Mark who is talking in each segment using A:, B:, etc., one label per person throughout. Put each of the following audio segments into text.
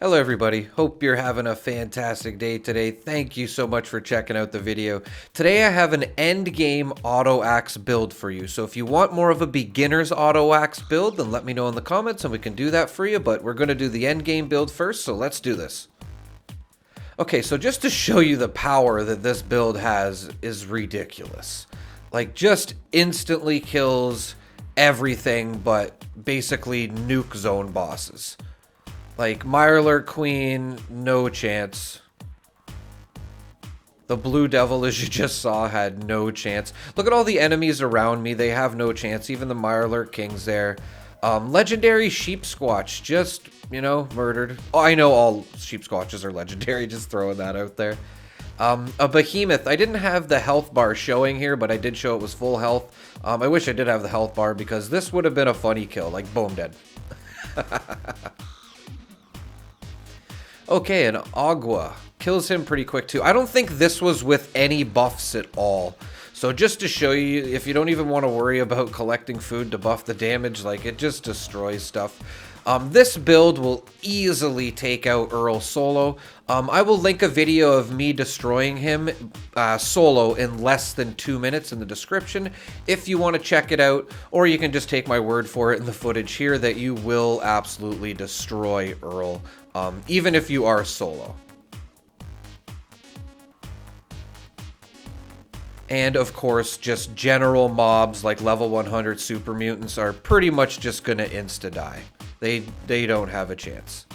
A: Hello everybody, hope you're having a fantastic day today. Thank you so much for checking out the video. Today I have an end game auto axe build for you. So if you want more of a beginner's auto axe build, then let me know in the comments and we can do that for you. But we're going to do the end game build first, so let's do this. Okay, so just to show you the power that this build has is ridiculous. Like, just instantly kills everything but basically nuke zone bosses. Like, Mirelurk Queen, no chance. The Blue Devil, as you just saw, had no chance. Look at all the enemies around me. They have no chance. Even the Mirelurk King's there. Legendary Sheep Squatch, just, you know, murdered. Oh, I know all Sheep Squatches are legendary, just throwing that out there. A Behemoth. I didn't have the health bar showing here, but I did show it was full health. I wish I did have the health bar because this would have been a funny kill. Like, boom, dead. Okay, and Agua kills him pretty quick too. I don't think this was with any buffs at all. So just to show you, if you don't even want to worry about collecting food to buff the damage, like, it just destroys stuff. This build will easily take out Earl solo. I will link a video of me destroying him solo in less than 2 minutes in the description if you want to check it out, or you can just take my word for it in the footage here that you will absolutely destroy Earl, even if you are solo. And of course, just general mobs like level 100 super mutants are pretty much just gonna insta-die. They don't have a chance.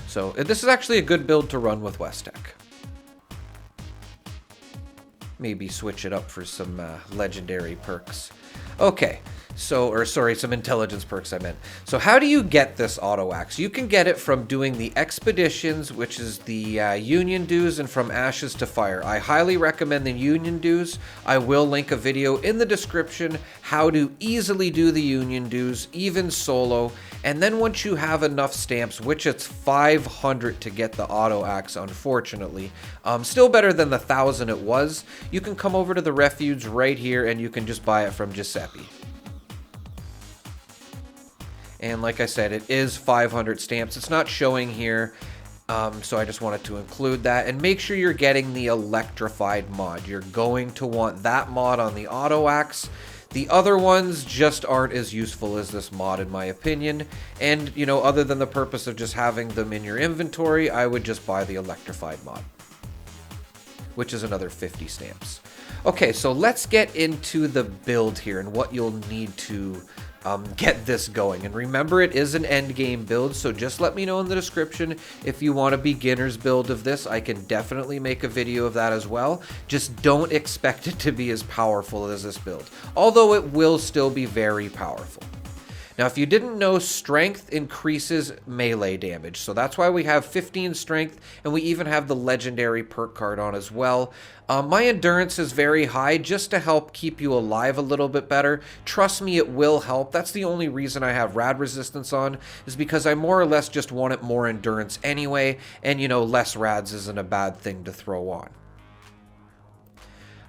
A: So this is actually a good build to run with Westech. Maybe switch it up for some legendary perks. Okay. So, or sorry, some intelligence perks I meant. So how do you get this auto axe? You can get it from doing the expeditions, which is the Union dues, and from ashes to fire. I highly recommend the Union dues. I will link a video in the description how to easily do the Union dues, even solo. And then once you have enough stamps, which it's 500 to get the auto axe, unfortunately, still better than the 1,000 it was, you can come over to the refuge right here and you can just buy it from Giuseppe. And like I said, it is 500 stamps. It's not showing here, so I just wanted to include that. And make sure you're getting the electrified mod. You're going to want that mod on the auto axe. The other ones just aren't as useful as this mod, in my opinion. And, you know, other than the purpose of just having them in your inventory, I would just buy the electrified mod, which is another 50 stamps. Okay, so let's get into the build here and what you'll need to get this going. And remember, it is an end game build, so just let me know in the description if you want a beginner's build of this. I can definitely make a video of that as well. Just don't expect it to be as powerful as this build, although it will still be very powerful. Now, if you didn't know, strength increases melee damage, so that's why we have 15 strength, and we even have the legendary perk card on as well. My endurance is very high just to help keep you alive a little bit better. Trust me, it will help. That's the only reason I have rad resistance on, is because I more or less just wanted more endurance anyway, and, you know, less rads isn't a bad thing to throw on.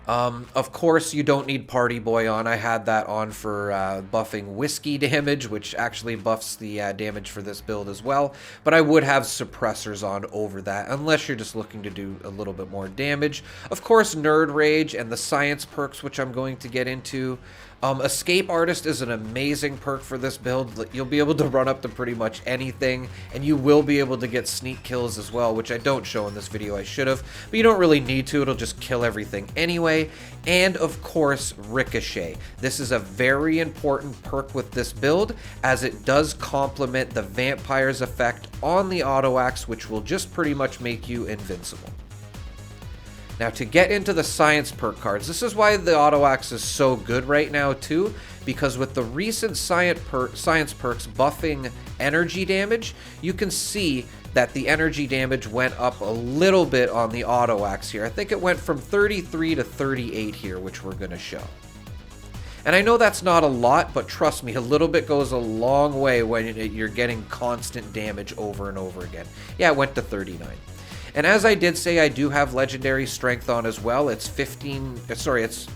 A: Of course, you don't need Party Boy on. I had that on for buffing whiskey damage, which actually buffs the damage for this build as well. But I would have suppressors on over that, unless you're just looking to do a little bit more damage. Of course, Nerd Rage and the science perks, which I'm going to get into. Escape Artist is an amazing perk for this build. You'll be able to run up to pretty much anything, and you will be able to get sneak kills as well, which I don't show in this video. I should have, but you don't really need to. It'll just kill everything anyway. And of course, Ricochet. This is a very important perk with this build, as it does complement the Vampire's effect on the auto axe, which will just pretty much make you invincible. Now, to get into the science perk cards, this is why the auto axe is so good right now too, because with the recent science perks buffing energy damage, you can see that the energy damage went up a little bit on the auto axe here. I think it went from 33 to 38 here, which we're going to show. And I know that's not a lot, but trust me, a little bit goes a long way when you're getting constant damage over and over again. Yeah, it went to 39. And as I did say, I do have legendary strength on as well. It's 15, sorry, it's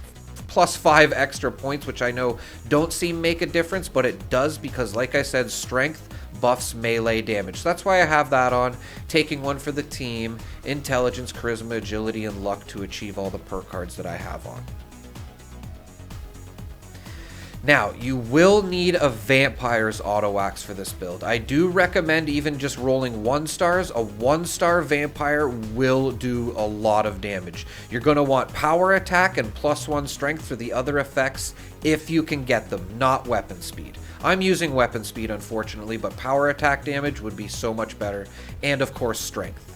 A: plus 5 extra points, which I know don't seem make a difference, but it does because, like I said, strength buffs melee damage. So that's why I have that on. Taking one for the team, intelligence, charisma, agility, and luck to achieve all the perk cards that I have on. Now, you will need a Vampire's Auto Axe for this build. I do recommend even just rolling 1 stars. A 1-star Vampire will do a lot of damage. You're going to want power attack and +1 strength for the other effects if you can get them, not weapon speed. I'm using weapon speed, unfortunately, but power attack damage would be so much better, and of course strength.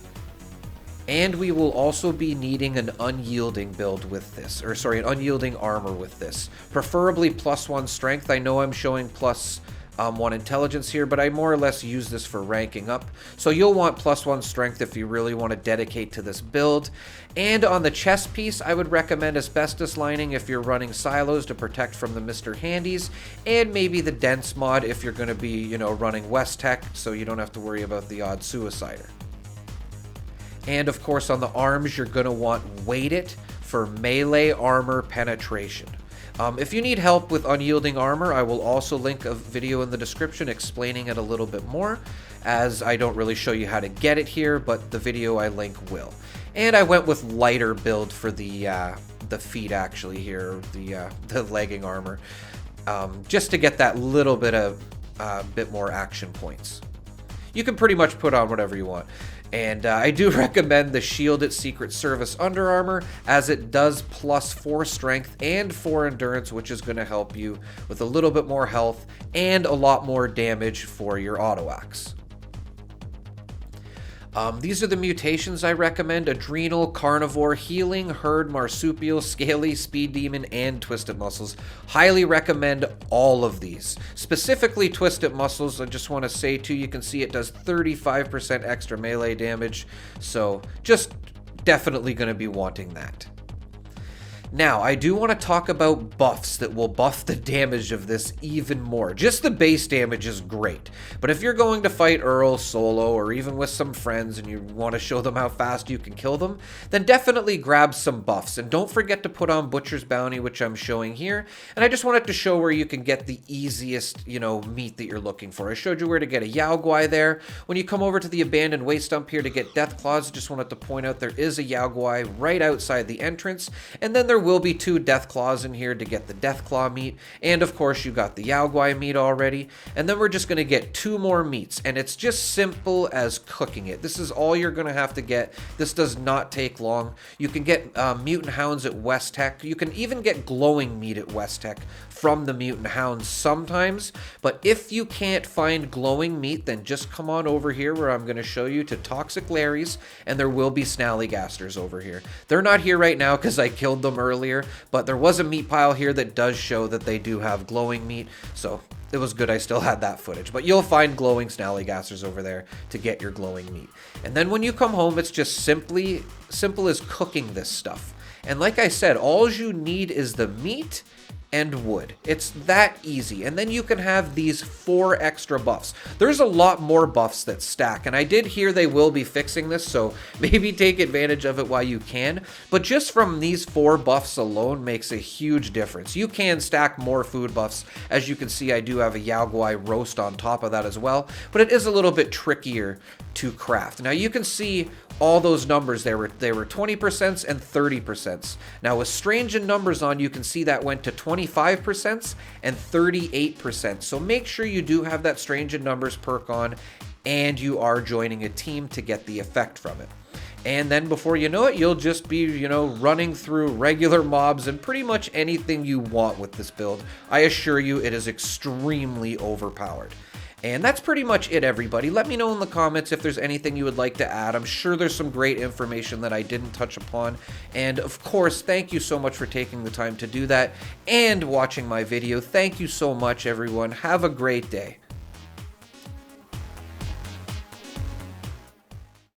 A: And we will also be needing an unyielding build with this, or sorry, an unyielding armor with this. Preferably +1 strength. I know I'm showing +1 intelligence here, but I more or less use this for ranking up. So you'll want +1 strength if you really want to dedicate to this build. And on the chest piece, I would recommend asbestos lining if you're running silos to protect from the Mr. Handies, and maybe the dense mod if you're going to be, you know, running West Tech, so you don't have to worry about the odd suicider. And of course on the arms, you're going to want weighted for melee armor penetration. If you need help with unyielding armor, I will also link a video in the description explaining it a little bit more, as I don't really show you how to get it here, but the video I link will. And I went with lighter build for the feet actually here, the legging armor, just to get that little bit of bit more action points. You can pretty much put on whatever you want. And I do recommend the Shielded Secret Service Under Armor, as it does +4 strength and 4 endurance, which is going to help you with a little bit more health and a lot more damage for your auto axe. These are the mutations I recommend: Adrenal, Carnivore, Healing, Herd, Marsupial, Scaly, Speed Demon, and Twisted Muscles. Highly recommend all of these. Specifically Twisted Muscles, I just want to say too, you can see it does 35% extra melee damage, so just definitely going to be wanting that. Now, I do want to talk about buffs that will buff the damage of this even more. Just the base damage is great, but if you're going to fight Earl solo or even with some friends and you want to show them how fast you can kill them, then definitely grab some buffs. And don't forget to put on Butcher's Bounty, which I'm showing here. And I just wanted to show where you can get the easiest, meat that you're looking for. I showed you where to get a Yao Guai there. When you come over to the Abandoned Waste Dump here to get Death Claws, just wanted to point out there is a Yao Guai right outside the entrance, and then there will be 2 Death Claws in here to get the Death Claw meat, and of course you got the Yao Guai meat already, and then we're just going to get 2 more meats, and it's just simple as cooking it. This is all you're going to have to get. This does not take long. You can get Mutant Hounds at West Tech. You can even get glowing meat at West Tech from the Mutant Hounds sometimes, but if you can't find glowing meat, then just come on over here where I'm going to show you to Toxic Larry's, and there will be Snallygasters over here. They're not here right now because I killed them earlier, but there was a meat pile here that does show that they do have glowing meat, so it was good I still had that footage. But you'll find glowing Snallygasters over there to get your glowing meat. And then when you come home, it's just simple as cooking this stuff. And like I said, all you need is the meat and wood. It's that easy. And then you can have these 4 extra buffs. There's a lot more buffs that stack, and I did hear they will be fixing this, so maybe take advantage of it while you can. But just from these 4 buffs alone makes a huge difference. You can stack more food buffs. As you can see, I do have a Yao Guai roast on top of that as well, but it is a little bit trickier to craft. Now you can see all those numbers there they were 20% and 30%. Now with Strange in Numbers on, you can see that went to 25% and 38%. So make sure you do have that Strange in Numbers perk on and you are joining a team to get the effect from it. And then before you know it, you'll just be, running through regular mobs and pretty much anything you want with this build. I assure you it is extremely overpowered. And that's pretty much it, everybody. Let me know in the comments if there's anything you would like to add. I'm sure there's some great information that I didn't touch upon. And of course, thank you so much for taking the time to do that and watching my video. Thank you so much, everyone. Have a great day.